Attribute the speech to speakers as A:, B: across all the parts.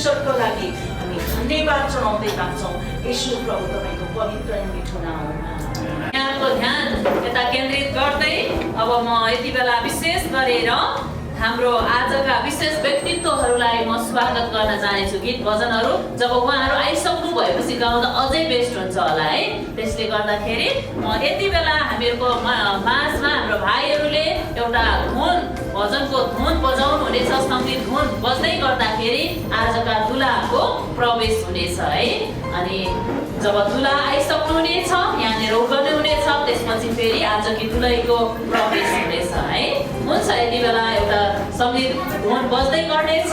A: परमेश्वरको लागि हामी धन्यवाद चढाउँदै जान्छौँ। येशू प्रभु तपाईँको पवित्र मिठो नाउँमा
B: यहाँको ध्यान यता केन्द्रित गर्दै अब म यति बेला विशेष गरेर हाम्रो आजका विशेष व्यक्तित्वहरूलाई म स्वागत गर्न चाहन्छु। गीत भजनहरू जब उहाँहरू आइसक्नु भएपछि गाउँदा अझै बेस्ट हुन्छ होला है। त्यसले गर्दाखेरि यति बेला हामीहरूको माझमा हाम्रो भाइहरूले एउटा धुन भजनको धुन बजाउनु हुनेछ। सङ्गीत धुन बज्दै गर्दाखेरि आजका दुलाको प्रवेश हुनेछ है। अनि जब दुला आइसक्नुहुनेछ यहाँनिर उभिनु हुनेछ, त्यसपछि फेरि आजकी दुलहीको प्रवेश हुनेछ है। हुन्छ यति बेला एउटा सङ्गीत धुन बज्दै गर्नेछ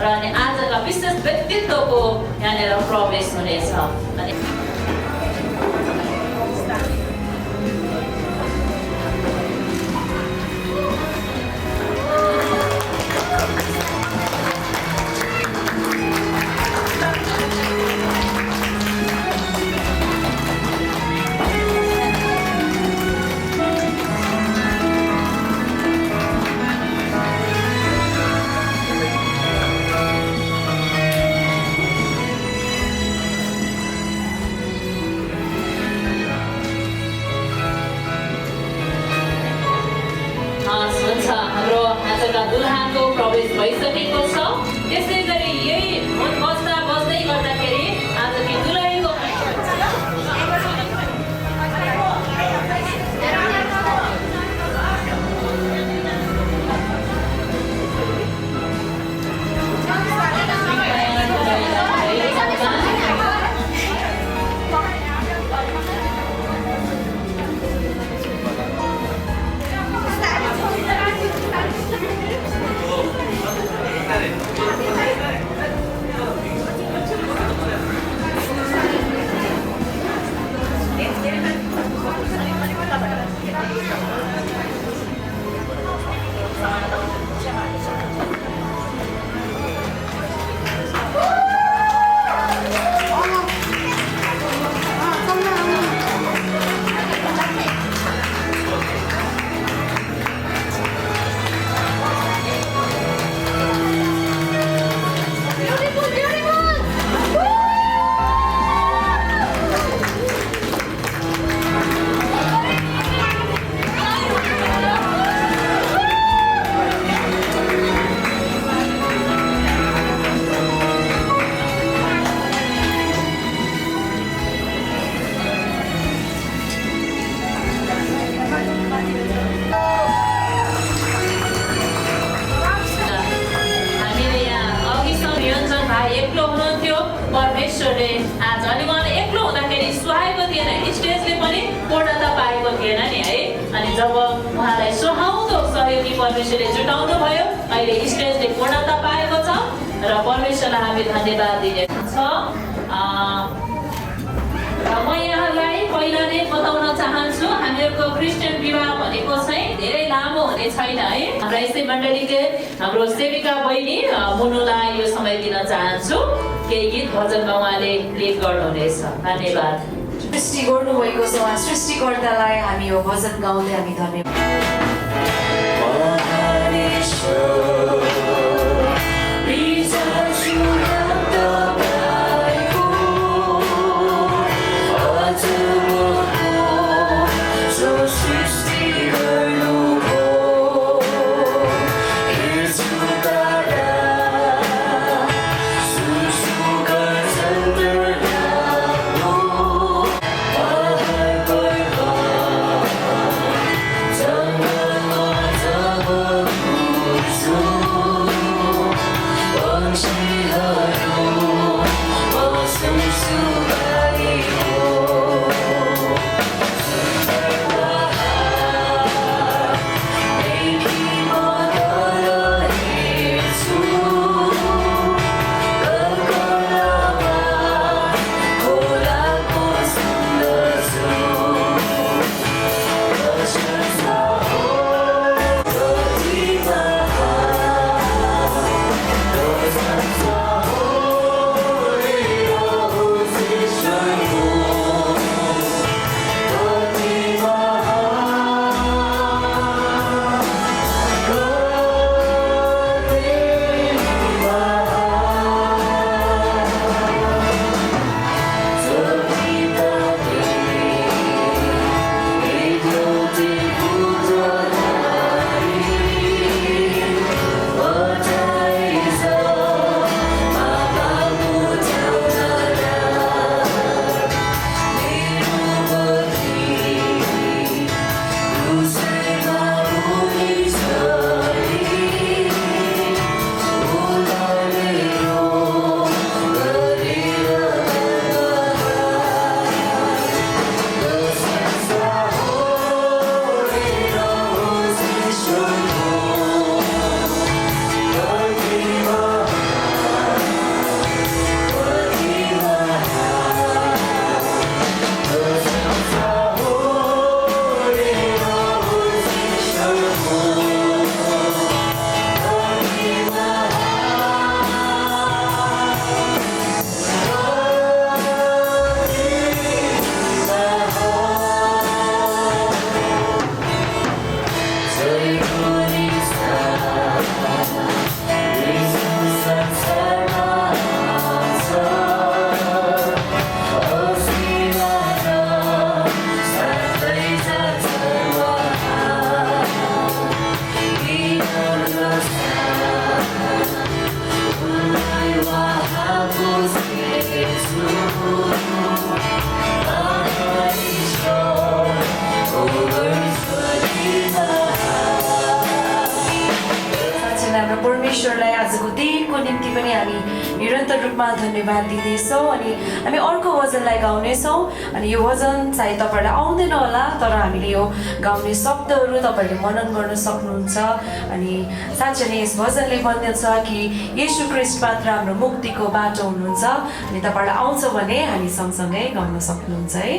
B: र अनि आजका विशेष व्यक्तित्वको यहाँनिर प्रवेश हुनेछ। अनि हाम्रो आजका दुल्हाको प्रवेश भइसकेको छ। त्यसै गरी यही धुन बज्दै गर्दाखेरि आजकी दुलहीको परमेश्वरले आज अनि उहाँले एक्लो हुँदाखेरि सुहाएको थिएन, स्टेजले पनि पूर्णता पाएको थिएन नि है। अनि जब उहाँलाई सुहाउँदो सहयोगी परमेश्वरले जुटाउनु भयो, अहिले स्टेजले पूर्णता पाएको छ र परमेश्वरलाई हामी धन्यवाद दिने छ। म यहाँलाई पहिला नै बताउन चाहन्छु हामीहरूको क्रिस्चियन विवाह भनेको चाहिँ धेरै लामो हुने छैन है। हाम्रा यसै मण्डलीको हाम्रो सेविका बहिनी मुनुलाई यो समय दिन चाहन्छु। केही गीत भजनमा उहाँले लिड गर्नुहुनेछ। धन्यवाद।
C: सृष्टि गर्नुभएको छ उहाँ सृष्टिकर्तालाई हामी यो भजन गाउँदै हामी धन्यवाद।
D: Oh
C: पनि हामी निरन्तर रूपमा धन्यवाद दिँदैछौँ अनि हामी अर्को भजनलाई गाउनेछौँ अनि यो भजन सायद तपाईँहरूलाई आउँदैन होला तर हामीले यो गाउने शब्दहरू तपाईँहरूले मनन गर्न सक्नुहुन्छ अनि साँच्चै नै यस भजनले भन्दछ कि येशू ख्रीष्ट मात्र हाम्रो मुक्तिको बाटो हुनुहुन्छ अनि तपाईँहरूलाई आउँछ भने हामी सँगसँगै गाउन सक्नुहुन्छ है।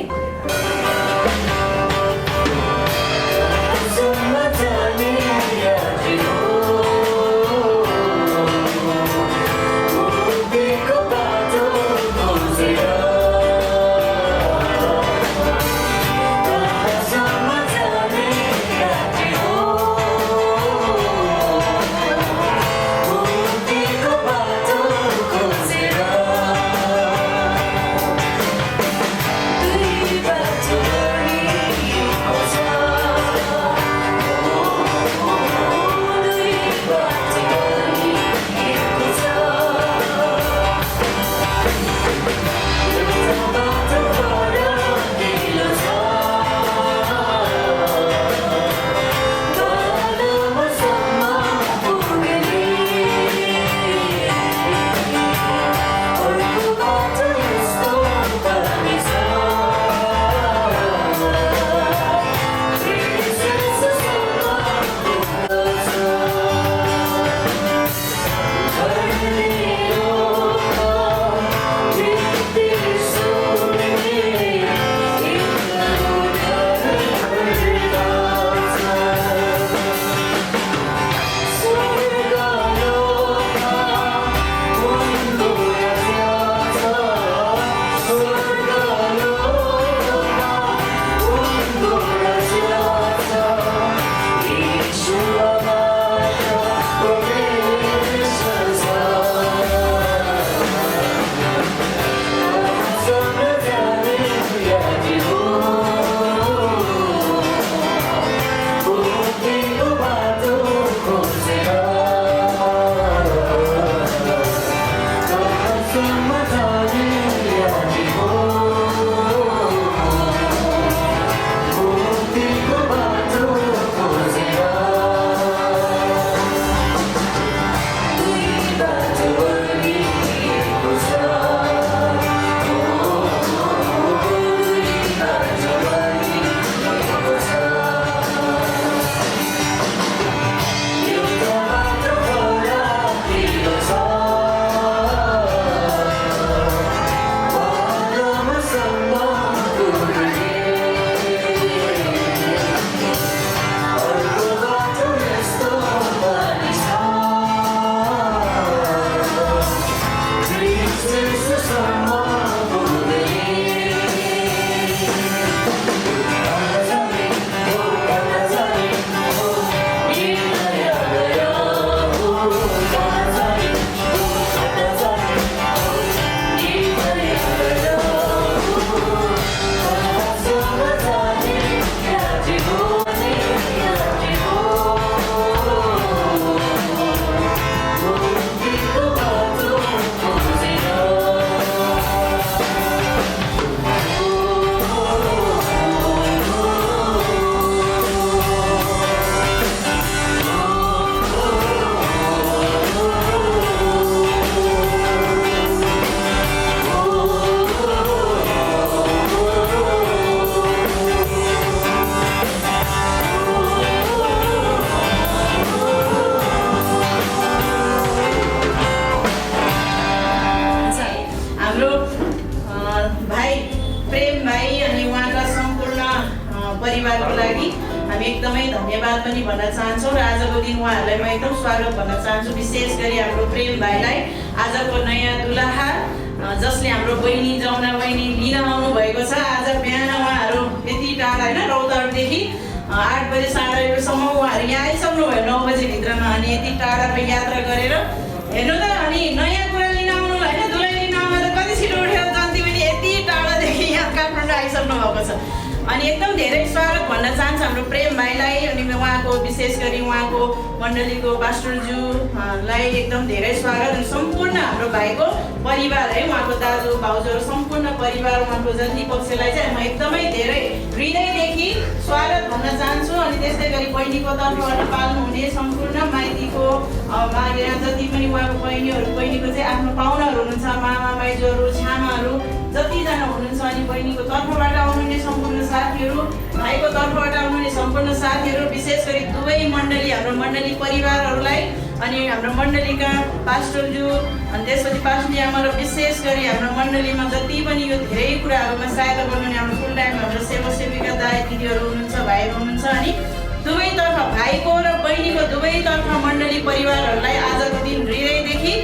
A: परिवारको लागि हामी एकदमै धन्यवाद पनि भन्न चाहन्छौँ र आजको दिन उहाँहरूलाई म एकदम स्वागत भन्न चाहन्छु। विशेष गरी हाम्रो प्रेम भाइलाई आजको नयाँ दुलहा जसले हाम्रो बहिनी जौना बहिनी लिन आउनु भएको छ। आज बिहान उहाँहरू यति टाढा होइन रौतहटदेखि 8 बजे 8:30 बजेसम्म उहाँहरू यहाँ आइसक्नु भयो 9 बजेभित्रमा अनि यति टाढाको यात्रा गरेर हेर्नु त अनि नयाँ कुरा लिन आउनु होइन दुलै लिन आउँदा कति छिटो उठेर जान्थ्यो भने यति टाढादेखि यहाँ काठमाडौँ आइसक्नु भएको छ छ। अनि एकदम धेरै स्वागत भन्न चाहन्छु हाम्रो प्रेम भाइलाई अनि उहाँको विशेष गरी उहाँको मण्डलीको पास्टरज्यूलाई एकदम धेरै स्वागत अनि सम्पूर्ण हाम्रो भाइको परिवार है उहाँको दाजु भाउजूहरू सम्पूर्ण परिवार उहाँको जति पक्षलाई चाहिँ म एकदमै धेरै हृदयदेखि स्वागत भन्न चाहन्छु। अनि त्यस्तै गरी बहिनीको तर्फबाट पाल्नुहुने सम्पूर्ण माइतीको मागेर जति पनि उहाँको बहिनीको चाहिँ आफ्नो पाहुनाहरू हुनुहुन्छ मामा माइजूहरू छामाहरू जतिजना हुनुहुन्छ अनि बहिनीको तर्फबाट आउनुहुने सम्पूर्ण साथीहरू भाइको तर्फबाट आउनुहुने सम्पूर्ण साथीहरू विशेष गरी दुवै मण्डली हाम्रो मण्डली परिवारहरूलाई अनि हाम्रो मण्डलीका पास्टरज्यू अनि त्यसपछि पास्टरनी आमा र विशेष गरी हाम्रो मण्डलीमा जति पनि यो धेरै कुराहरूमा सहायता गर्नुहुने हाम्रो फुल टाइम हाम्रो सेवा सेविका दाइ दिदीहरू हुनुहुन्छ भाइहरू हुनुहुन्छ अनि दुवैतर्फ भाइको र बहिनीको दुवैतर्फ मण्डली परिवारहरूलाई आजको दिन हृदयदेखि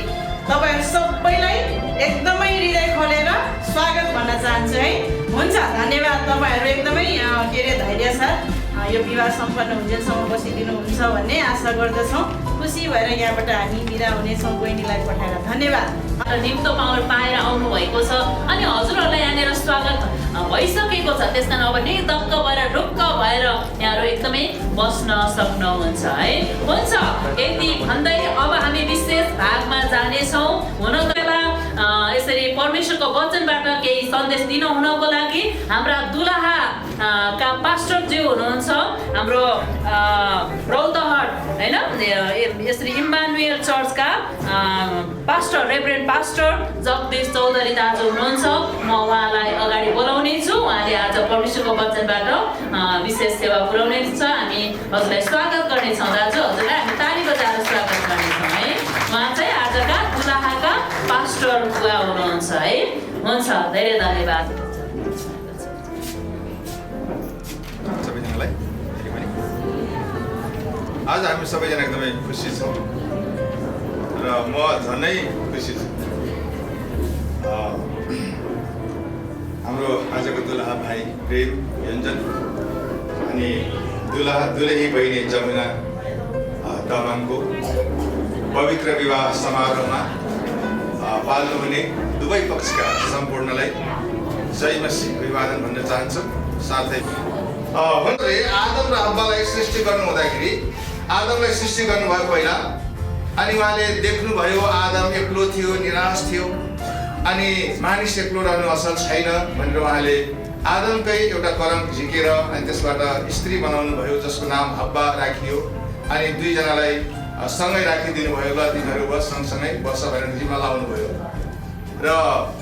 A: तपाईँहरू सबैलाई एकदमै हृदय खोलेर स्वागत भन्न चाहन्छु है। हुन्छ धन्यवाद तपाईँहरू एकदमै के अरे धैर्य साथ यो विवाह सम्पन्न हुन्जेलसम्म बसिदिनुहुन्छ भन्ने आशा गर्दछौँ। खुसी भएर यहाँबाट हामी बिदा हुनेछौँ बहिनीलाई पठाएर। धन्यवाद।
B: निम्तो पाएर आउनु भएको छ अनि हजुरहरूलाई यहाँनिर स्वागत भइसकेको छ त्यस कारण अब निर्धक्क भएर ढुक्क भएर यहाँहरू एकदमै बस्न सक्नुहुन्छ है। हुन्छ यति भन्दै अब हामी विशेष भागमा जानेछौँ। हुन त यसरी परमेश्वरको वचनबाट केही सन्देश दिनु हुनको लागि हाम्रा दुलाहा का पास्टरज्यू हुनुहुन्छ हाम्रो रौतहट होइन यसरी इम्मानुएल चर्चका pastor reverend pastor Jagdish Chaudhary दाजु हुनुहुन्छ। म उहाँलाई अगाडि बोलाउने छु। उहाँले आज परमेश्वरको वचनबाट विशेष सेवा पुर्याउने छ। हामी हजुरलाई स्वागत गर्नेछौँ दाजु। हजुरलाई हामी ताली बजाएर स्वागत गर्नेछौँ है। उहाँ चाहिँ आजका दुलाहाका पास्टर बुवा हुनुहुन्छ है। हुन्छ धेरै धन्यवाद
D: सबैजनालाई। आज हामी सबैजना एकदमै खुसी छौँ र म झनै खुसी छु। हाम्रो आजको दुलहा भाइ प्रेम योन्जन अनि दुलही बहिनी जमुना तामाङको पवित्र विवाह समारोहमा पाल्नुहुने दुवै पक्षका सम्पूर्णलाई जय मसीह अभिवादन भन्न चाहन्छु। साथै आदम र हव्वालाई सृष्टि गर्नु हुँदाखेरि आदमलाई सृष्टि गर्नुभयो पहिला अनि उहाँले देख्नुभयो आदम एक्लो थियो निराश थियो अनि मानिस एक्लो रहनु असल छैन भनेर उहाँले आदमकै एउटा करम झिकेर अनि त्यसबाट स्त्री बनाउनु भयो जसको नाम हव्वा राखियो अनि दुईजनालाई सँगै राखिदिनु भयो। ल तिनीहरू बस सँगसँगै बस भनेर जिम्मा लाउनुभयो र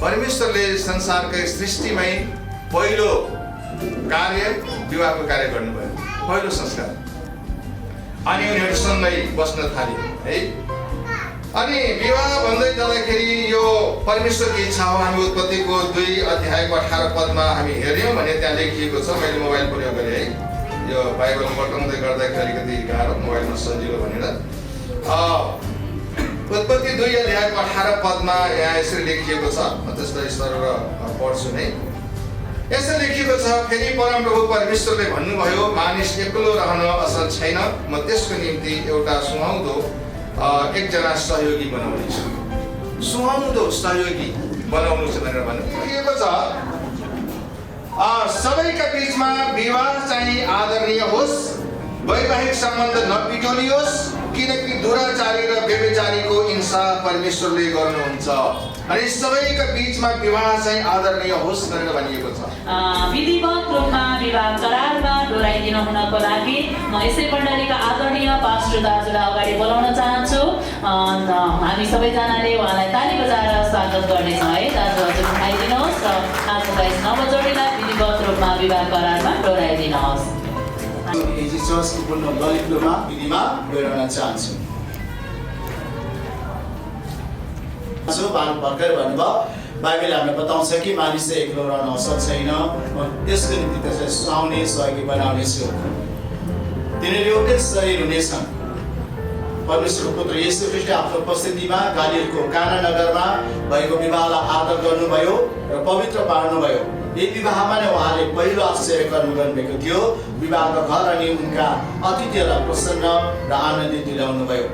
D: परमेश्वरले संसारकै सृष्टिमै पहिलो कार्य विवाहको कार्य गर्नुभयो पहिलो संस्कार अनि उनीहरू सँगै बस्न थाले है। अनि विवाह भन्दै जाँदाखेरि यो परमेश्वरको इच्छा हो। हामी उत्पत्तिको 2:18 हामी हेऱ्यौँ भने त्यहाँ लेखिएको छ। मैले मोबाइल प्रयोग गरेँ है यो बाइबल पठाउँदै गर्दाखेरि अलिकति गाह्रो मोबाइलमा सजिलो भनेर उत्पत्ति 2:18 यहाँ यसरी लेखिएको छ। म त्यसलाई सर पढ्छु नै। यसरी लेखिएको छ फेरि परमप्रभु परमेश्वरले भन्नुभयो मानिस एक्लो रहन असल छैन म त्यसको निम्ति एउटा सुहाउँदो एकजना सहयोगी बनाउनेछु। सुहाउँदो सहयोगी बनाउनु छ भनेर भन्नुभएको छ। सबैका बिचमा विवाह चाहिँ आदरणीय होस् वैवाहिक सम्बन्ध नपिटोलियोस् किनकि दुराचारी र व्यभिचारीको इंसाफ परमेश्वरले गर्नुहुन्छ अनि सबैका बीचमा विवाह चाहिँ आदरणीय होस् भनेर भनिएको छ।
B: विधिवत रूपमा विवाह करारमा डोराइदिनु हुनको लागि म यसै मण्डलीका आदरणीय पास्टर दाजुलाई अगाडि बोलाउन चाहन्छु। हामी सबैजनाले उहाँलाई ताली बजाएर स्वागत गर्नेछौँ है। दाजु हजुर उठाइदिनुहोस् र आजका यस नवजोडीलाई विधिवत रूपमा विवाह करारमा डोराइदिनुहोस्।
E: एजी चर्चको पूर्ण ललितमा विधिमा गराउन चाहन्छु। भर्खर भन्नुभयो बाइबल हामीलाई बताउँछ कि मानिस चाहिँ एक्लो रहन असल छैन म त्यसको निम्ति त्यसलाई सुहाउने सहयोगी बनाउनेछु। तिनीहरू एउटै शरीर हुनेछन्। परमेश्वरको पुत्र येशू ख्रीष्टले आफ्नो उपस्थितिमा गालीलको काना नगरमा भएको विवाहलाई आदर गर्नुभयो र पवित्र पार्नुभयो। यही विवाहमा नै उहाँले पहिलो आश्चर्य कर्म गर्नुभएको थियो। विवाहको घर अनि उनका अतिथिहरूलाई प्रसन्न र आनन्दित तुल्याउनु भयो।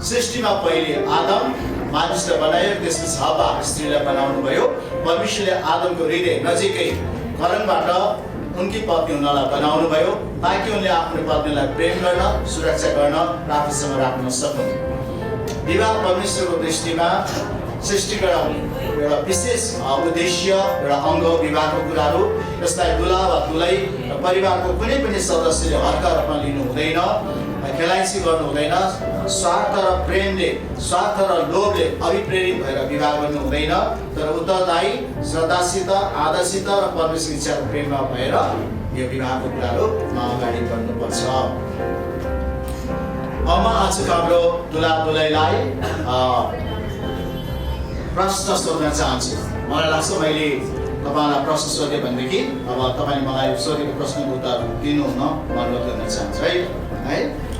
E: सृष्टिमा पहिले आदम मानिसलाई बनायो त्यसपछि हव्वा स्त्रीलाई बनाउनु भयो। परमेश्वरले आदमको हृदय नजिकै घरबाट उनकी पत्नी हुनलाई बनाउनु भयो ताकि उनले आफ्नो पत्नीलाई प्रेम गर्न सुरक्षा गर्न र आफूसँग राख्न सकुन् विवाह परमेश्वरको दृष्टिमा सृष्टिको एउटा विशेष उद्देश्य एउटा अङ्ग विवाहको कुराहरू यसलाई दुला वा दुलै र परिवारको कुनै पनि सदस्यले हल्का रूपमा लिनु हुँदैन खेलाइसी गर्नु हुँदैन स्वार्थ र प्रेमले स्वार्थ र लोभले अभिप्रेरित भएर विवाह गर्नु हुँदैन तर उत्तरदायी श्रद्धासित आदरसित र परमेश्वर इच्छाको प्रेममा भएर यो विवाहको कुराहरू अगाडि बढ्नुपर्छ अब आज हाम्रो दुला दुलैलाई प्रश्न सोध्न चाहन्छु मलाई लाग्छ मैले तपाईँलाई प्रश्न सोधेँ भनेदेखि अब तपाईँले मलाई सोधेको प्रश्नको उत्तर दिनुहुन म अनुरोध गर्न चाहन्छु है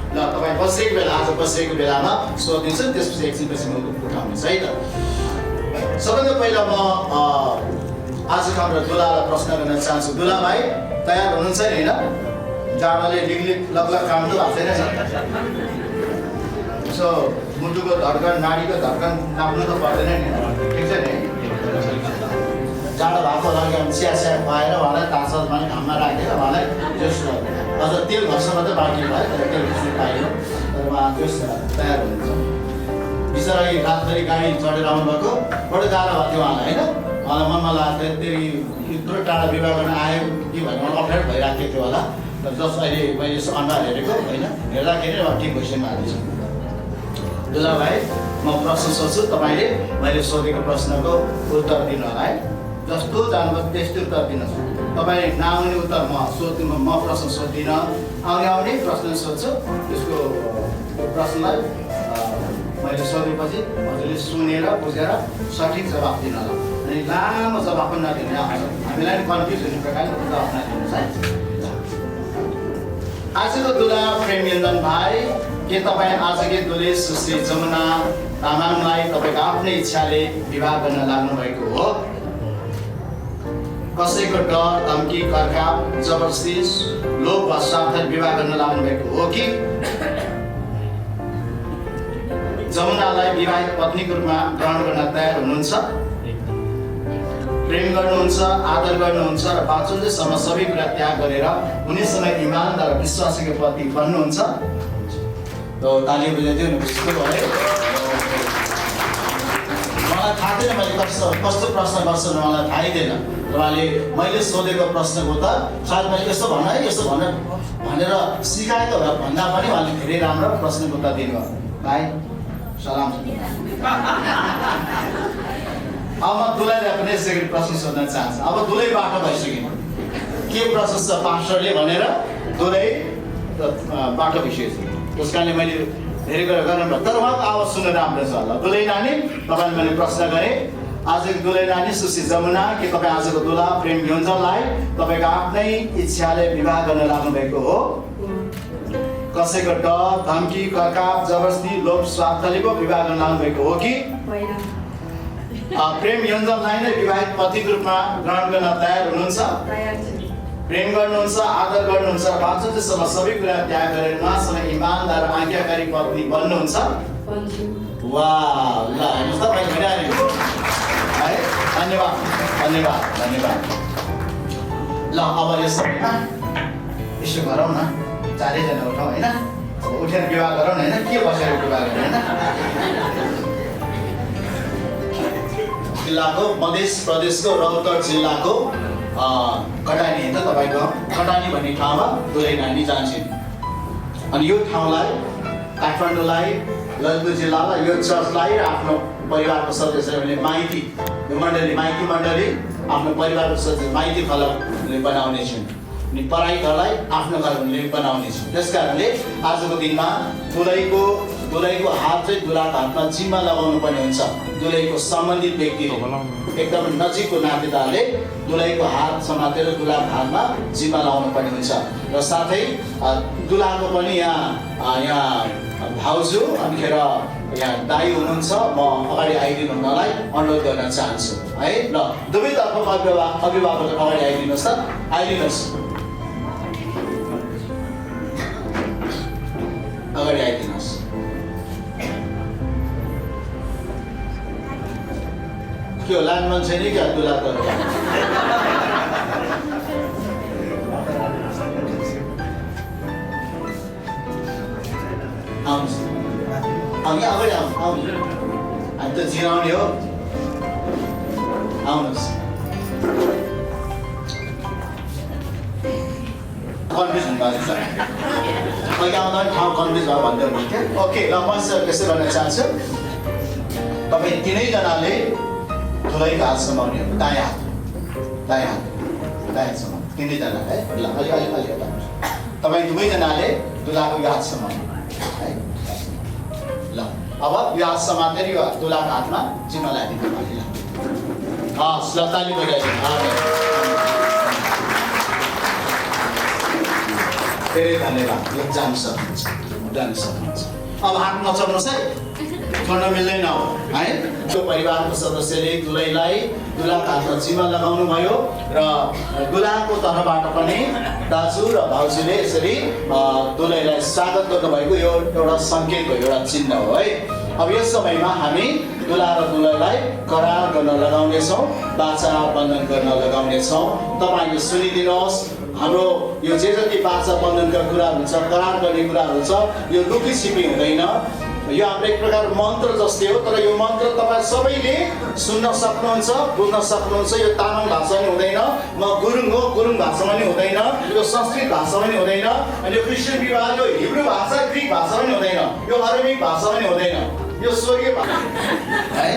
E: ल तपाईँ बसेको बेला आज बसेको बेलामा सोधिदिन्छु त्यसपछि एकछिनपछि म उठाउनेछु है त सबैभन्दा पहिला म आजको हाम्रो दुलालाई प्रश्न गर्न चाहन्छु दुला भाइ तयार हुनुहुन्छ नि होइन जाडोले लिगलिग लगलग काम त भएको छैन यसो मुटुको धड्कन नाडीको धड्कन नाप्नु त पर्दैन नि ठिक छ नि जाडो भएको लागि चिया चिया खुवाएर उहाँलाई तासमा घाममा राखेर उहाँलाई जस अझ तेल घस्न मात्रै बाँकी भयो तर तेल घस्नु पाएन तर उहाँ जस तयार हुनुहुन्छ बिचरा रातभरि गाडी चढेर आउनुभएको बडो गाह्रो भएको थियो उहाँलाई होइन उहाँलाई मनमा लाग्थ्यो फेरि यत्रो टाढा विवाह गर्न आयो कि भनेर मलाई अप्ठ्यारो भइरहेको थियो होला तर जस अहिले मैले यसो अनुहार हेरेको होइन हेर्दाखेरि ठिक भइसक्नु भएको छ दुला भाइ म प्रश्न सोध्छु तपाईँले मैले सोधेको प्रश्नको उत्तर दिनु होला है जस्तो जानुभयो त्यस्तै उत्तर दिनुहोस् तपाईँ नआउने उत्तर म प्रश्न सोध्दिनँ आउने प्रश्न सोध्छु त्यसको प्रश्नलाई मैले सोधेपछि हजुरले सुनेर बुझेर सठिक जवाब दिनु होला अनि लामो जवाब पनि नदिनु हामीलाई कन्फ्युज हुने प्रकारले जवाब नदिनुहोस् है आजको दुला प्रेमयन्दन भाइ के तपाईँ आजकै दुले सुश्री जमुना तामाङलाई तपाईँको आफ्नै इच्छाले विवाह गर्न लाग्नु भएको हो कसैको डर धम्की कर्काप जबरजस्ती लोभ वा स्वार्थले विवाह गर्न लाग्नु भएको हो कि जमुनालाई विवाहित पत्नीको रूपमा ग्रहण गर्न तयार हुनुहुन्छ प्रेम गर्नुहुन्छ आदर गर्नुहुन्छ र बाँचुन्जेलसम्म सबै कुरा त्याग गरेर उनीसँग इमानदार र विश्वासीको पति बन्नुहुन्छ ताली बजाइदियो नि बुझ्नु भयो मलाई थाहा थिएन मैले कस्तो प्रश्न गर्छु मलाई थाहै थिएन उहाँले मैले सोधेको प्रश्नको त सायद मैले यस्तो भन है यस्तो भनेर सिकाएको भन्दा पनि उहाँले धेरै राम्रो प्रश्नको उत्तर दिनुभयो भाइ सलाम अब म दुलैलाई पनि यसरी प्रश्न सोध्न चाहन्छु अब दुलै बाटो भइसक्यो के प्रोसेस छ पास्टरले भनेर दुलै बाटो भइसकेको त्यस कारणले मैले धेरै कुरा गर्नु तर उहाँको आवाज सुन्न राम्रो छ होला दुलै नानी तपाईँले मैले प्रश्न गरेँ आजको दुलै नानी सुश्री जमुना के तपाईँ आजको दुला प्रेम योन्जनलाई तपाईँको आफ्नै इच्छाले विवाह गर्न लाग्नु भएको हो कसैको डर धम्की कर्काप जबरजस्ती लोभ स्वार्थले पो विवाह गर्न लाग्नु भएको हो कि प्रेम योन्जनलाई नै विवाहित पतिको रूपमा ग्रहण गर्न तयार हुनुहुन्छ प्रेम गर्नुहुन्छ आदर गर्नुहुन्छ र बाँचुन्जेलसम्म सबै कुरा त्याग गरेर उहाँसँग इमानदार र आज्ञाकारी पत्नी बन्नुहुन्छ वाह ल हेर्नुहोस् त मैले भनिहालेको है धन्यवाद धन्यवाद धन्यवाद ल अब यो समयमा यसो गरौँ न चारैजना उठाउँ होइन अब उठेर विवाह गरौँ न होइन के बसेर विवाह गर्ने होइन जिल्लाको मध्य प्रदेशको रौतहट जिल्लाको कटानी त तपाईँको कटानी भन्ने ठाउँमा दुलै नानी जान्छन् अनि यो ठाउँलाई काठमाडौँलाई ललितपुर जिल्लालाई यो चर्चलाई र आफ्नो परिवारको सदस्यहरूले माइती यो मण्डली माइती मण्डली आफ्नो परिवारको सदस्य माइती फलकले बनाउने छन् अनि पराई घरलाई आफ्नो घर बनाउने छन् त्यस कारणले आजको दिनमा दुलैको हात चाहिँ दुलाको हातमा जिम्मा लगाउनु पर्ने हुन्छ दुलैको सम्बन्धित व्यक्तिले एकदम नजिकको नातेदारले दुलैको हात समातेर दुलाको हातमा जिम्मा लगाउनु पर्ने हुन्छ र साथै दुलाको पनि यहाँ भाउजू अनिखेर यहाँ दाई हुनुहुन्छ म अगाडि आइदिनु हुनलाई अनुरोध गर्न चाहन्छु है ल दुवैतर्फको अभिभावकहरू अगाडि आइदिनुहोस् त आइदिनुहोस् अगाडि आइदिनुहोस् के हो लान मान्छे नि क्या दुला त यहाँ अगाडि आउनु हामी त जिराउने हो आउनुहोस् कन्फ्युज हुनुभएको छ अहिले आउँदा पनि ठाउँ कन्फ्युज भयो भन्दै हुनुहुन्थ्यो ओके ल म यसो गर्न चाहन्छु तपाईँ तिनैजनाले दुलहीको हात समाउने हो दायाँ हात समाउनु तिनैजना है ल अलि तपाईँ दुवैजनाले दुलाको यो हात समाउनु है ल अब यो हात समातेर यो दुलाको हातमा जिम्मा लगाइदिनु ल हस् ल ताली बजाइदिनु धेरै धन्यवाद यो जानु सक्नुहुन्छ अब हात नचल्नुहोस् है गर्न मिल्दैन है त्यो परिवारको सदस्यले दुलहीलाई दुलाको हातमा जिम्मा लगाउनु भयो र दुलाको तर्फबाट पनि दाजु र भाउजूले यसरी दुलहीलाई स्वागत गर्नुभएको यो एउटा सङ्केत हो एउटा चिन्ह हो है अब यस समयमा हामी दुला र दुलहीलाई करार गर्न लगाउनेछौँ बाचा बन्धन गर्न लगाउनेछौँ तपाईँले सुनिदिनुहोस् हाम्रो यो जे जति बाचा बन्धनका कुराहरू हुन्छ करार गर्ने कुराहरू हुन्छ यो लुकी छिपी हुँदैन यो हाम्रो एक प्रकार मन्त्र जस्तै हो तर यो मन्त्र तपाईँ सबैले सुन्न सक्नुहुन्छ बुझ्न सक्नुहुन्छ यो तामाङ भाषा पनि हुँदैन म गुरुङ हो गुरुङ भाषामा पनि हुँदैन यो संस्कृत भाषा पनि हुँदैन अनि यो क्रिस्चियन विवाह यो हिब्रू भाषा ग्रिक भाषा पनि हुँदैन यो अरेबिक भाषा पनि हुँदैन यो स्वर्गीय भाषा है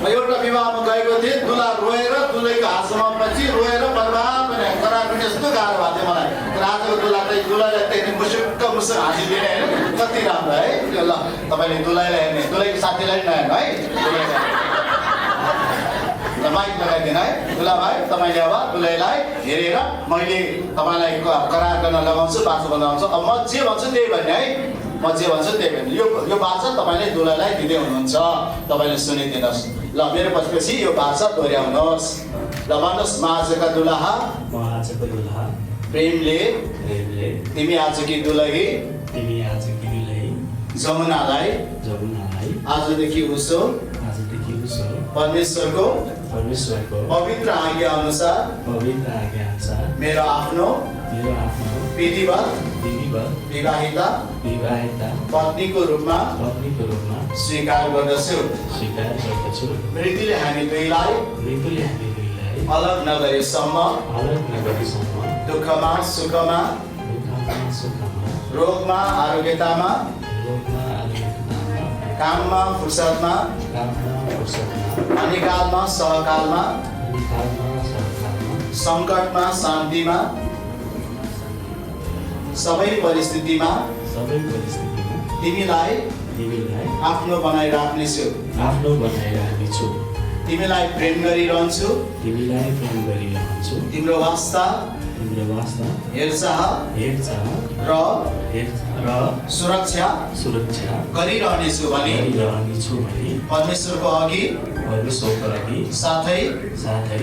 E: एउटा विवाहमा गएको थिएँ दुला रोएर दुलहीको हात समाएपछि रोएर बर्बाद भने करार पनि यस्तो गाह्रो भएको थियो मलाई तर आजको दुलाईलाई त्यति मुसुक्क हाँसिदिने होइन कति राम्रो है त्यो ल तपाईँले दुलहीलाई हेर्ने दुलहीको साथीलाई पनि नहेर्नु है ल माइक लगाइदिनु है दुला भाइ तपाईँले अब दुलहीलाई हेरेर मैले तपाईँलाई करार गर्न लगाउँछु बाचा बनाउँछु अब म जे भन्छु त्यही भन्ने है म जे भन्छु त्यही भन्ने यो बाचा तपाईँले दुलहीलाई दिँदै हुनुहुन्छ तपाईँले सुनिदिनुहोस् ल मेरो पछि यो बाचा दोहोऱ्याउनुहोस् ल भन्नुहोस् म आजका दुलहा प्रेमले तिमी आजकी दुलही जमुनालाई आजदेखि उसो परमेश्वरको पवित्र आज्ञा अनुसार मेरो आफ्नो विधिवत विवाहिता पत्नीको रूपमा स्वीकार गर्दछु मृत्युले हामी दुईलाई अलग नगरेसम्म दुःखमा सुखमा रोगमा आरोग्यतामा काममा फुर्सदमा अनिकालमा सहकालमा सङ्कटमा शान्तिमा सबै परिस्थितिमा तिमीलाई आफ्नो बनाइराख्नेछु तिमीलाई प्रेम गरिरहन्छु तिम्रो वास्ता हेरचाह र सुरक्षा गरिरहनेछु भने परमेश्वरको अघि साथै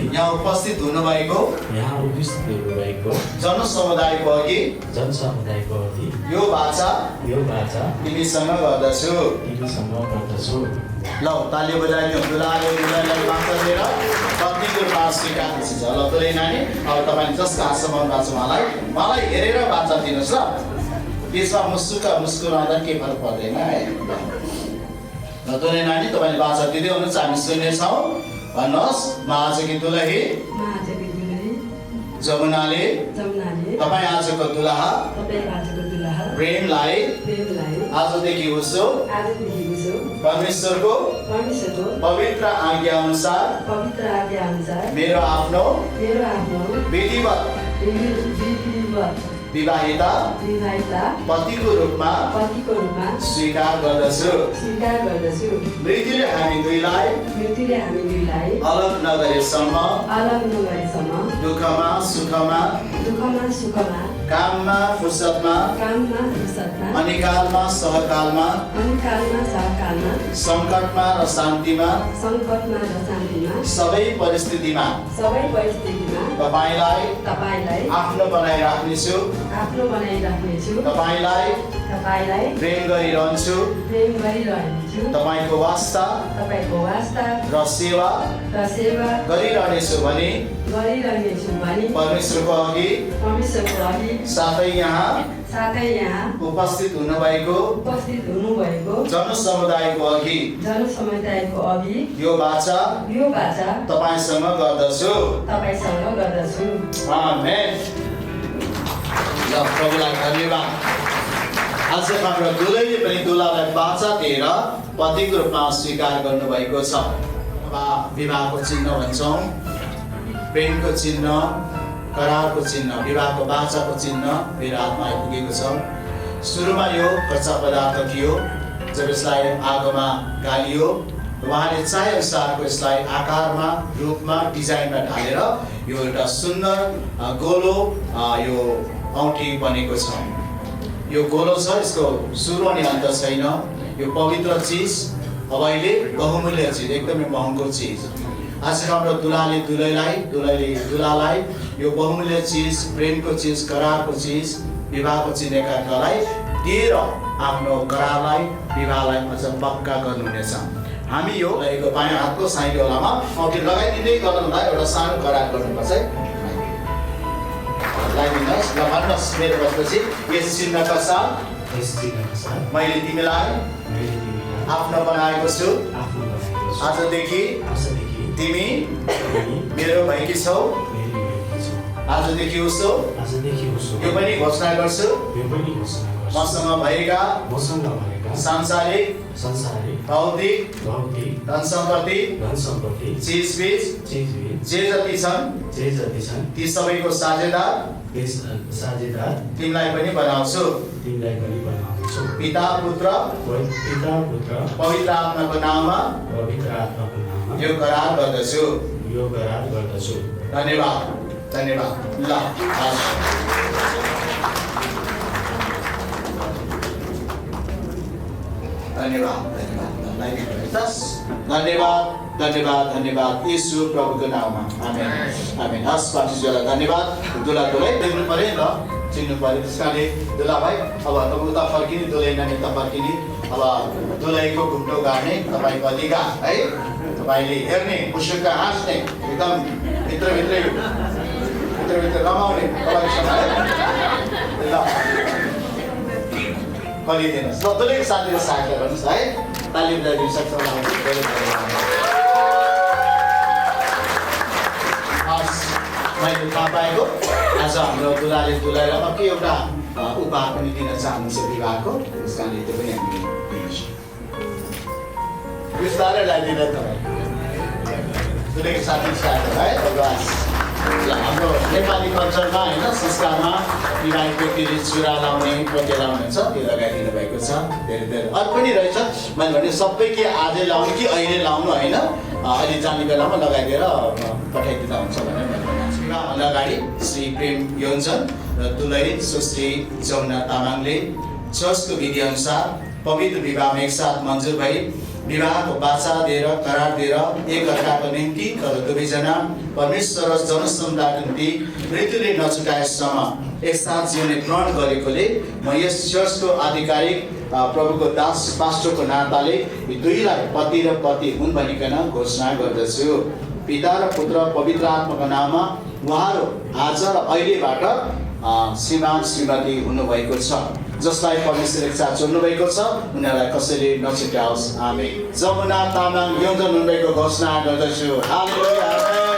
E: यहाँ उपस्थित हुनुभएको जनसमुदायको अघि यो बाचा तिमीसँग गर्दछु ल ताली बजाइदिनु दुलाले दुलाईलाई बाचा दिएर पत्नीको रूपमा स्वीकार गर्छ ल दुलै नानी अब तपाईँले जसको हात समाउनु भएको छ मलाई हेरेर बाचा दिनुहोस् ल बिचमा मुस्कुराउँदा केही फरक पर्दैन है ल दुलै नानी तपाईँले बाचा दिँदै हुनुहुन्छ हामी सुन्नेछौँ भन्नुहोस् म आजकी दुलही जमुनाले तपाईँ आजको दुलहा प्रेमलाई आजदेखि उसो परमेश्वरको पवित्र आज्ञा अनुसार मेरो आफ्नो विधिवत विवाहिता पतिको रूपमा स्वीकार गर्दछु मृत्युले हामी दुईलाई अलग नगरेसम्म दुःखमा सुखमा काममा फुर्सदमा अनिकालमा सहकालमा सङ्कटमा र शान्तिमा सबै परिस्थितिमा तपाईँलाई आफ्नो बनाइराख्नेछु
F: आफ्नो बनाइराख्नेछु
E: तपाईलाई
F: तपाईँलाई
E: प्रेम गरिरहन्छु
F: प्रेम गरिरहनेछु
E: तपाईको वास्ता
F: तपाईँको वास्ता
E: र सेवा
F: र सेवा
E: गरिरहनेछु भनी
F: गरिरहनेछु भनी
E: परमेश्वरको अघि
F: परमेश्वरको अघि
E: साथै यहाँ उपस्थित हुनुभएको जनसमुदायको अघि यो वाचा तपाईसँग गर्दछु आमेन। ल प्रभुलाई धन्यवाद। आज हाम्रो दुलैले पनि दुलालाई वाचा दिएर पतिको रूपमा स्वीकार गर्नुभएको छ। विवाहको चिन्ह भन्छौँ, प्रेमको चिन्ह, करारको चिन्ह, विवाहको वाचाको चिन्ह मेरो हातमा आइपुगेको छ। सुरुमा यो कच्चा पदार्थ थियो, जब यसलाई आगोमा गालियो उहाँले चाहे अनुसारको यसलाई आकारमा, रूपमा, डिजाइनमा ढालेर यो एउटा सुन्दर गोलो यो औँठी बनेको छ। यो गोलो छ, यसको सुरु अनि अन्त छैन। यो पवित्र चिज, अब अहिले बहुमूल्य चिज, एकदमै महँगो चिज। आज हाम्रो दुलाले दुलैलाई, दुलैले दुलालाई यो बहुमूल्य चिज, प्रेमको चिज, करारको चिज, विवाहको चिन्हकालाई दिएर आफ्नो करारलाई, विवाहलाई अझ पक्का गर्नुहुनेछ। हामी यो लगेको बायाँ हातको साइडोलामा औँठी लगाइदिँदै गर्नुलाई एउटा सानो करार गर्नुपर्छ है। लगाइदिनुहोस्, ल भन्नुहोस् मेरो बसपछि, यस चिन्हका साथ मैले तिमीलाई आफ्नो बनाएको छु। आजदेखि तिमी मेरो भएकी छौ। आजदेखि उसो यो पनि घोषणा गर्छु, मसँग भएका सांसारिक भौतिक धन सम्पत्ति चिजबिज जे जति छन् ती सबैको साझेदार तिमीलाई पनि बनाउँछु। पिता पुत्र पवित्र आत्माको नाममा यो करार गर्दछु। धन्यवाद धन्यवाद। ल धन्यवाद धन्यवाद धन्यवाद धन्यवाद यीशु प्रभुको नाममा आमेन आमेन। हस् पार्टीज्यूलाई धन्यवाद। दुला दुलै देख्नु पऱ्यो नि त, चिन्नु पऱ्यो। त्यस कारणले दुला भाइ अब तपाईँ उता फर्किने, दुलै नानी उता फर्किने। अब दुलैको घुम्टो गाड्ने तपाईँको अधिकार है। तपाईँले हेर्ने, मुसुक्क हाँस्ने, एकदम भित्रभित्रै रमाउने तपाईँसँग है। ल गरिदिनुहोस्। ल दुलैको साथीले सहायता गर्नुहोस् है। तालिम लगाइदिनु सक्छ। मैले थाहा पाएको आज हाम्रो दुलाले दुलाईलाई अर्को एउटा उपहार पनि दिन चाहनुहुन्छ विवाहको। त्यस कारणले त्यो पनि हामी बिस्तारै लगाइदिन तपाईँ दुलैको साथी सहायता है। हाम्रो नेपाली कल्चरमा होइन, संस्कारमा विवाहित व्यक्तिले चुरा लाउने, पोते लाउने छ, त्यो लगाइदिनु भएको छ। धेरै धेरै अरू पनि रहेछ। मैले भने सबै के आजै लाउनु कि अहिले लाउनु होइन, अहिले जाने बेलामा लगाइदिएर पठाइदिँदा हुन्छ भनेर मैले भनेको छु। विवाहभन्दा अगाडि श्री प्रेम योन्जन र दुलै सुश्री जमुना तामाङले चर्चको विधिअनुसार पवित्र विवाहमा एकसाथ मन्जुर भई विवाहको वाचा दिएर, करार दिएर एक अर्काको निम्ति तर दुवैजना परमेश्वर र जनसमुदायको निम्ति मृत्युले नछुटाएसम्म एकसाथ जिउने प्रण गरेकोले म यस चर्चको आधिकारिक प्रभुको दास पास्टरको नाताले यी दुईलाई पति र पति हुन् भनिकन घोषणा गर्दछु। पिता र पुत्र पवित्र आत्माको नाममा उहाँहरू आज र अहिलेबाट श्रीमान श्रीमती हुनुभएको छ। जसलाई परमेश्वर इच्छा चुन्नुभएको छ उनीहरूलाई कसैले नछुट्याओस्। आमेन। जमुना तामाङ योन्जन हुनुभएको घोषणा गर्दछु। Hallelujah amen.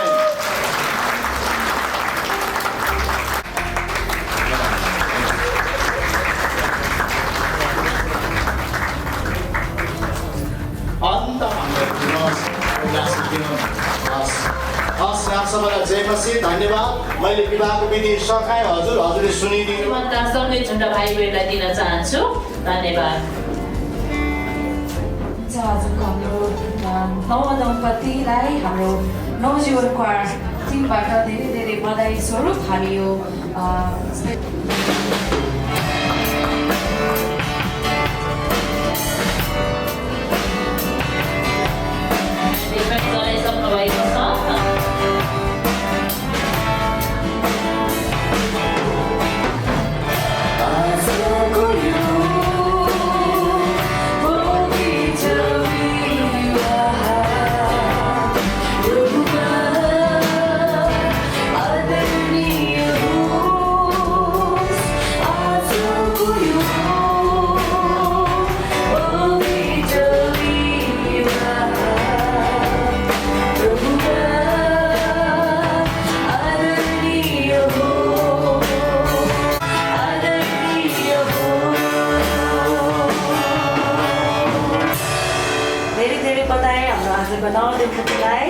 E: सबैलाई जय मसीह। धन्यवाद। मैले विवाहको विधि सकाएँ, हजुरले सुनिदिनु।
B: सँगै झुन्डा भाइ बहिनीलाई दिन चाहन्छु। धन्यवाद।
C: आजको हाम्रो नवदम्पतिलाई हाम्रो नवजीवनको टिमबाट धेरै धेरै बधाई स्वरूप हामी यो
B: सक्नु भएको छ।
C: नवदम्पतिलाई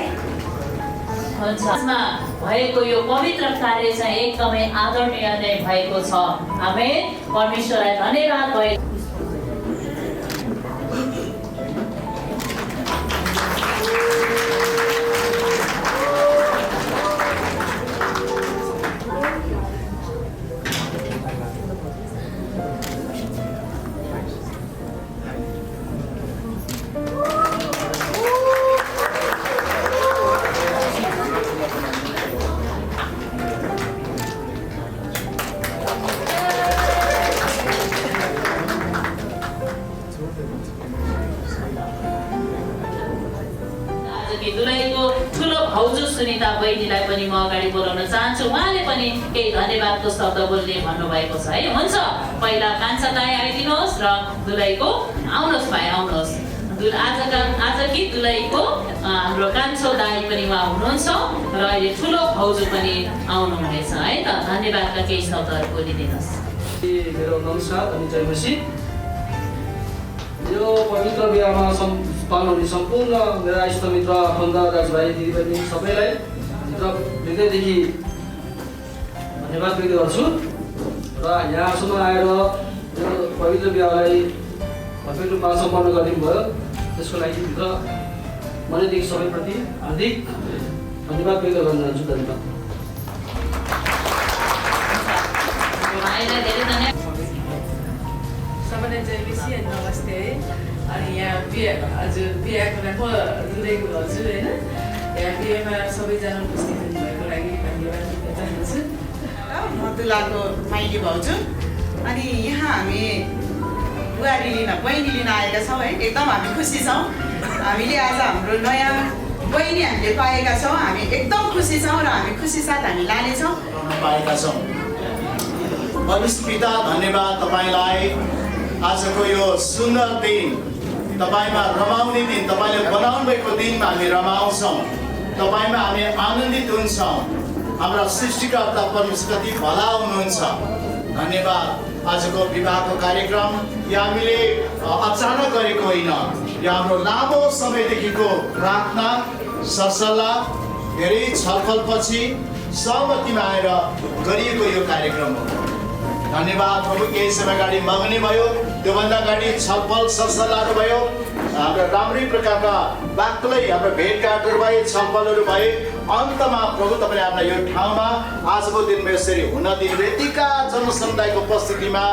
B: हुन्छ यसमा भएको यो पवित्र कार्य चाहिँ एकदमै आदरणीय नै भएको छ। आमेन। परमेश्वरलाई धन्यवाद भयो। दुलहीको ठुलो भाउजू सुनिता बहिनीलाई पनि म अगाडि बोलाउन चाहन्छु। उहाँले पनि केही धन्यवादको शब्द बोल्ने भन्नुभएको छ है। हुन्छ, पहिला कान्छा दाइ आइदिनुहोस् र दुलहीको आउनुहोस् भाइ आउनुहोस्। आजकी दुलहीको हाम्रो कान्छो दाइ पनि उहाँ हुनुहुन्छ र अहिले ठुलो भाउजू पनि आउनुहुनेछ है त। धन्यवादका केही शब्दहरू बोलिदिनुहोस्।
G: मेरो नमस्कार अनि जय मसीह। यो पवित्र बिहामा पाल्नुहुने सम्पूर्ण मेरा इष्टमित्र आफन्त दाजुभाइ दिदीबहिनी सबैलाई भित्र हृदयदेखि धन्यवाद व्यक्त गर्छु र यहाँसम्म आएर यो पवित्र बिहालाई भव्य रूपमा सम्पन्न गरिदिनुभयो त्यसको लागि भित्र मनैदेखि सबैप्रति हार्दिक धन्यवाद व्यक्त गर्न चाहन्छु। धन्यवाद।
H: सबैलाई जय मसीह अनि नमस्ते है। अनि यहाँ बिहाको नामको दुलहीको हजुर होइन, यहाँ बिहेमा सबैजना उपस्थित हुनुभएको लागि धन्यवाद दिन चाहन्छु।
A: म दुलाको माइली भाउजू अनि यहाँ हामी बहिनी लिन आएका छौँ है। एकदम हामी खुसी छौँ। हामीले आज हाम्रो नयाँ बहिनी हामीले पाएका छौँ। हामी एकदम खुसी छौँ र हामी खुसी साथ हामी लानेछौँ।
E: पाएका छौँ। परमेश्वर पिता धन्यवाद तपाईँलाई आजको यो सुन्दर दिन, तपाईँमा रमाउने दिन, तपाईँले बनाउनु भएको दिनमा हामी रमाउँछौँ, तपाईँमा हामी आनन्दित हुन्छौँ। हाम्रा सृष्टिकर्ता परमेश्वर कति भला हुनुहुन्छ। धन्यवाद। आजको विवाहको कार्यक्रम यो हामीले अचानक गरेको होइन, यो हाम्रो लामो समयदेखिको प्रार्थना सरसल्लाह धेरै छलफलपछि सहमतिमा आएर गरिएको यो कार्यक्रम हो। धन्यवाद प्रभु। केही समय अगाडि मग्ने भयो, त्योभन्दा अगाडि छलफल सरसल्लाहहरू भयो, हाम्रो राम्रै प्रकारका बाक्लै हाम्रो भेटघाटहरू भए, छलफलहरू भए। अन्तमा प्रभु तपाईँले हामीलाई यो ठाउँमा आजको दिनमा यसरी हुन दिनु, यतिका जनसमुदायको उपस्थितिमा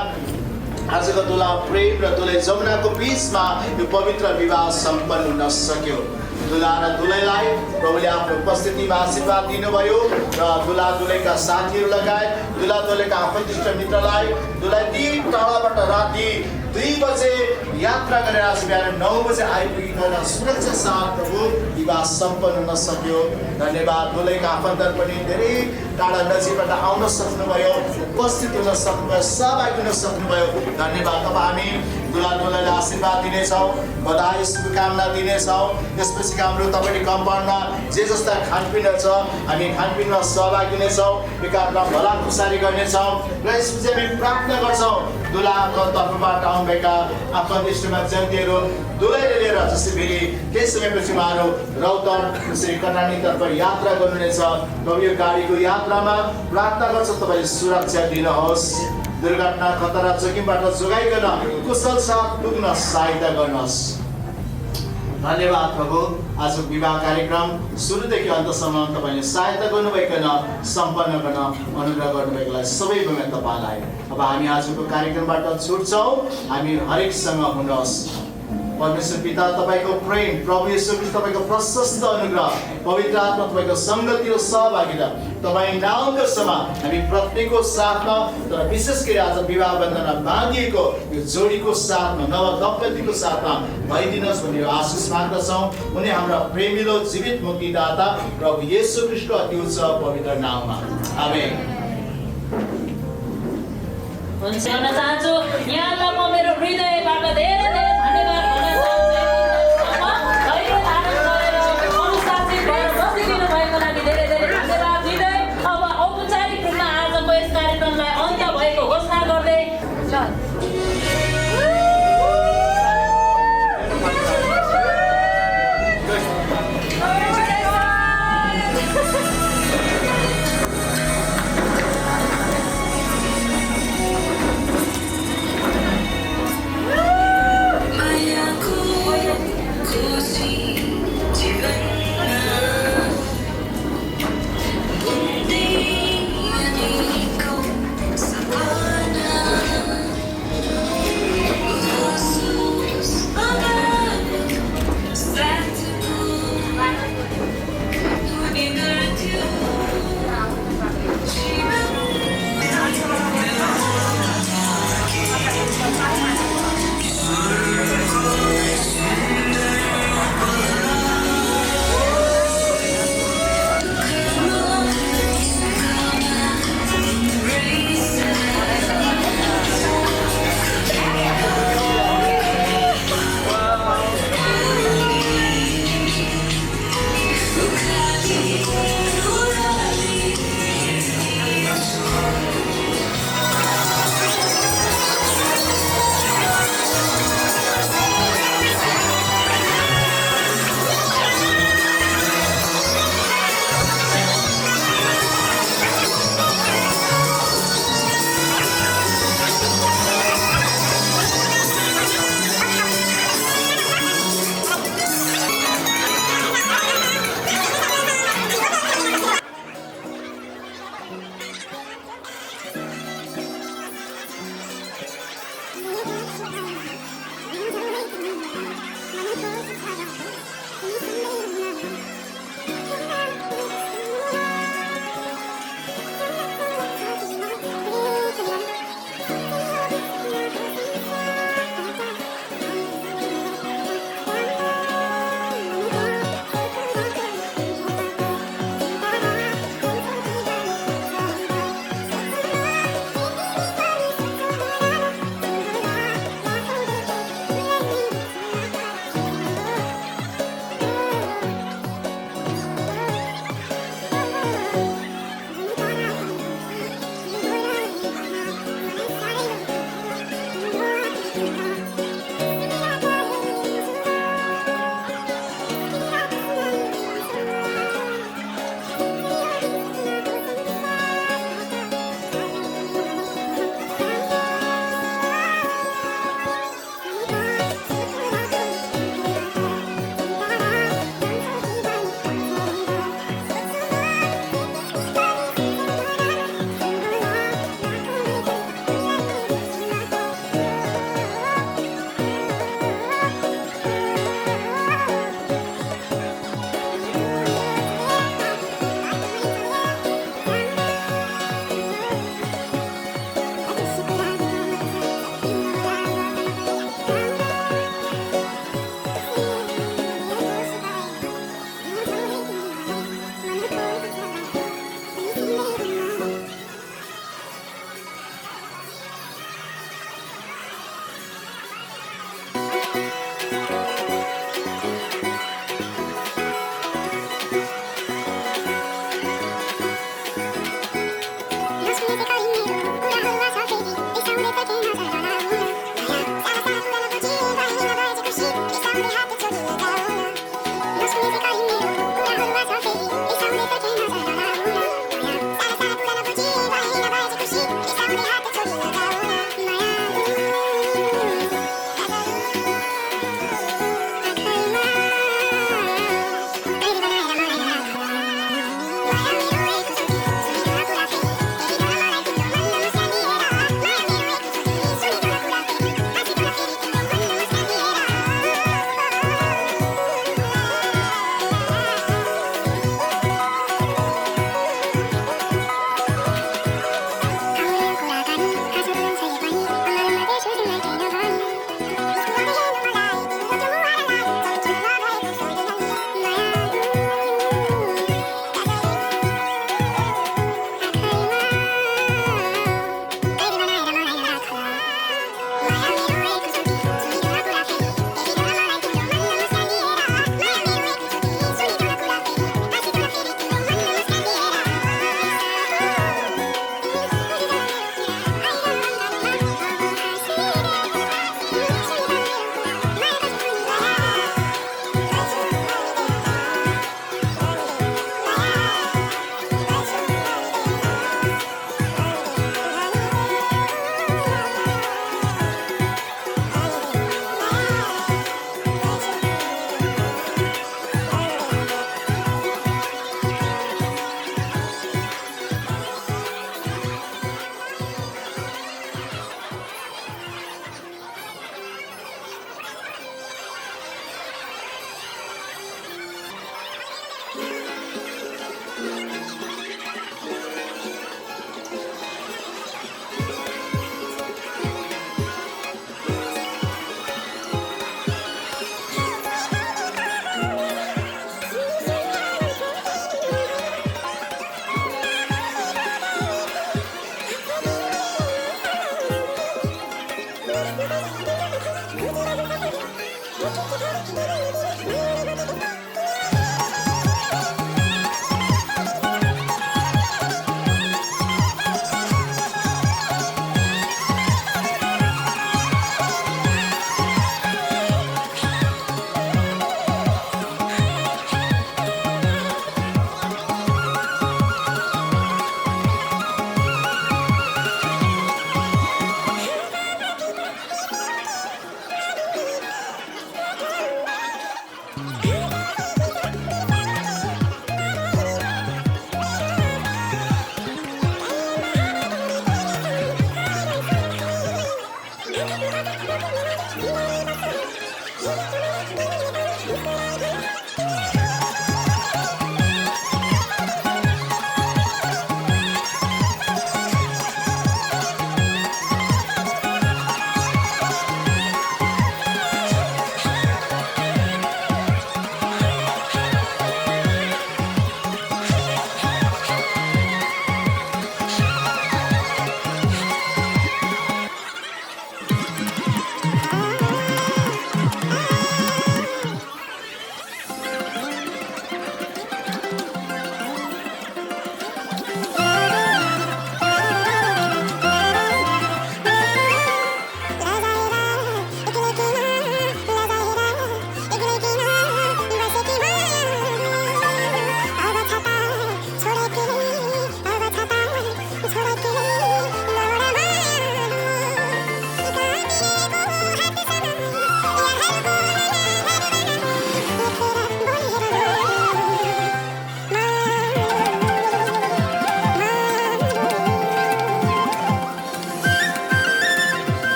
E: आजको दुला प्रेम र दुलै जमुनाको बिचमा यो पवित्र विवाह सम्पन्न हुन सक्यो। दुला र दुलैलाई प्रभुले आफ्नो उपस्थितिमा आशीर्वाद दिनुभयो र दुला दुलैका साथीहरू लगायत दुला दुलैका आफन्तिष्ट मित्रलाई दुलाई ती टाढाबाट राति 2 बजे यात्रा गरेर आज बिहान 9 बजे आइपुगिकन सुरक्षा साथ प्रभु विवाह सम्पन्न हुन सक्यो। धन्यवाद। दुलैका आफन्तहरू पनि धेरै टाढा नजिकबाट आउन सक्नुभयो, उपस्थित हुन सक्नुभयो, सहभागी हुन सक्नुभयो। धन्यवाद। अब हामी दुला दुलैलाई आशीर्वाद दिनेछौँ, बधाई शुभकामना दिनेछौँ। त्यसपछि हाम्रो तपाईँले कम्पाउन्डमा जे जस्ता खानपिनहरू छ हामी खानपिनमा सहभागी हुनेछौँ, एकाअर्कामा भला खुसारी गर्नेछौँ र यसपछि हामी प्रार्थना गर्छौँ दुलाको तर्फबाट आउनुभएका आफन्तिष्टमा जन्तीहरू दुलैले लिएर जस्तै फेरि केही समयपछि उहाँहरू रौतहट त्यसरी कटानीतर्फ यात्रा गर्नुहुनेछ। प्रभु यो गाडीको यात्रामा प्रार्थना गर्छौँ तपाईँले सुरक्षा दिनुहोस्, दुर्घटना खतरा जोखिमबाट जोगाइकन कुशल साथ पुग्न सहायता गर्नुहोस्। धन्यवाद प्रभु। आज विवाह कार्यक्रम सुरुदेखि अन्तसम्म तपाईँले सहायता गर्नुभइकन सम्पन्न गर्न अनुग्रह गर्नुभएकोलाई सबै भूमि तपाईँलाई। अब हामी आजको कार्यक्रमबाट छुट्छौँ। हामी हरेकसँग हुनुहोस्। परमेश्वर पिता तपाईँको प्रेम, प्रभु येशू ख्रीष्ट तपाईँको प्रशस्त अनुग्रह, पवित्र आत्मा तपाईँको सङ्गति र सहभागिता तपाईँ नाउँको समान हामी प्रत्येकको साथमा, तर विशेष गरी आज विवाह बन्धनमा बाँधिएको यो जोडीको साथमा, नव दम्पतिको साथमा भइदिनुहोस् भन्ने आशिष माग्दछौँ। उनी हाम्रा प्रेमिलो जीवित मुक्तिदाता प्रभु येशू ख्रीष्टको अति उच्च पवित्र नाममा आमेन।
B: हुन्छ, भन्न चाहन्छु यहाँलाई म मेरो हृदयबाट धेरै धेरै धन्यवाद भन्न चाहन्छु। धेरै धेरै धन्यवाद दिँदै अब औपचारिक रूपमा आजको यस कार्यक्रमलाई अन्त्य भएको घोषणा गर्दै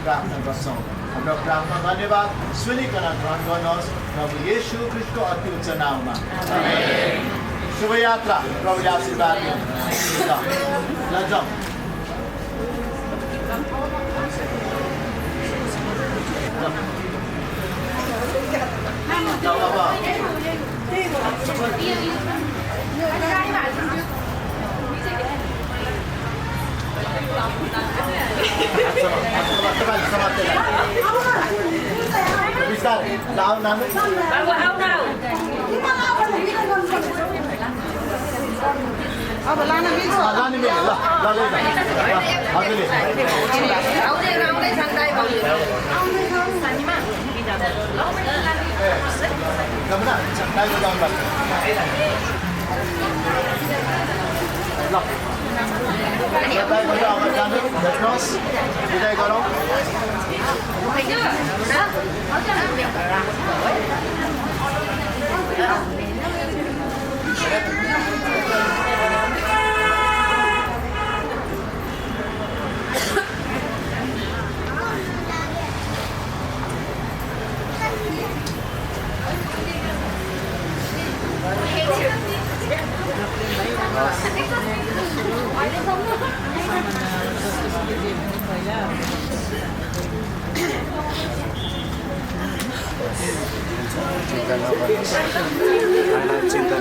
E: प्रार्थना गर्छौँ। हाम्रो प्रार्थना धन्यवाद सुनिकन ग्रहण गर्नुहोस् प्रभु येशू ख्रीष्टको अति उच्च नाममा। शुभयात्रा, प्रभुले आशीर्वाद दिनु। जाऊ। बिस्तारै लाउ नानु
B: बाबु आउ न
A: अब लान मिल्छ
E: लानु मिल्यो ल हजुरले
B: आउँदै छन्
E: जमुना दाइको जाउँ ल दाइबाट अब जानु भेट्नुहोस् विदाइ गरौँ।
I: चिन्ता नगर्नुहोस्, चिन्ता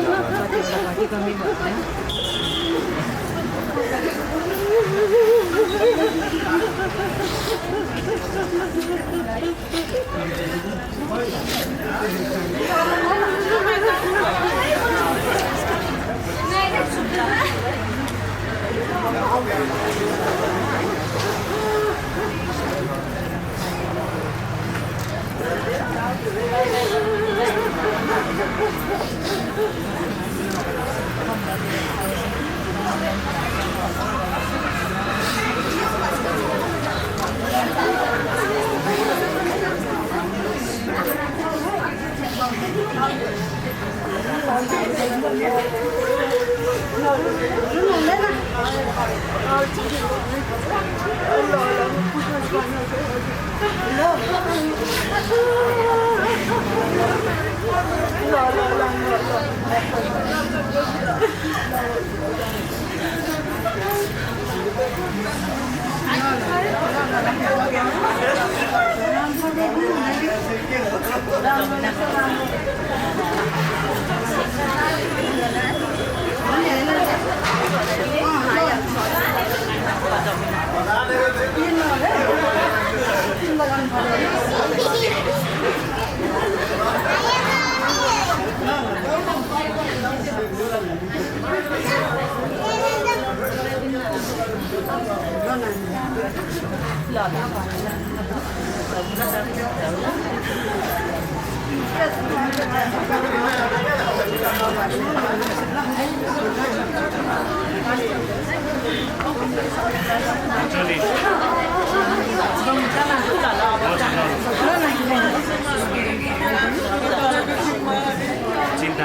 I: चिन्ता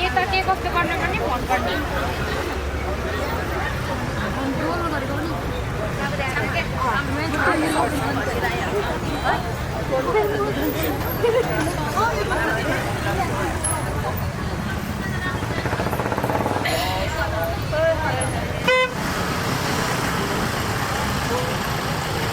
J: यता के कस्तो गर्न पनि फोन गर्ने अब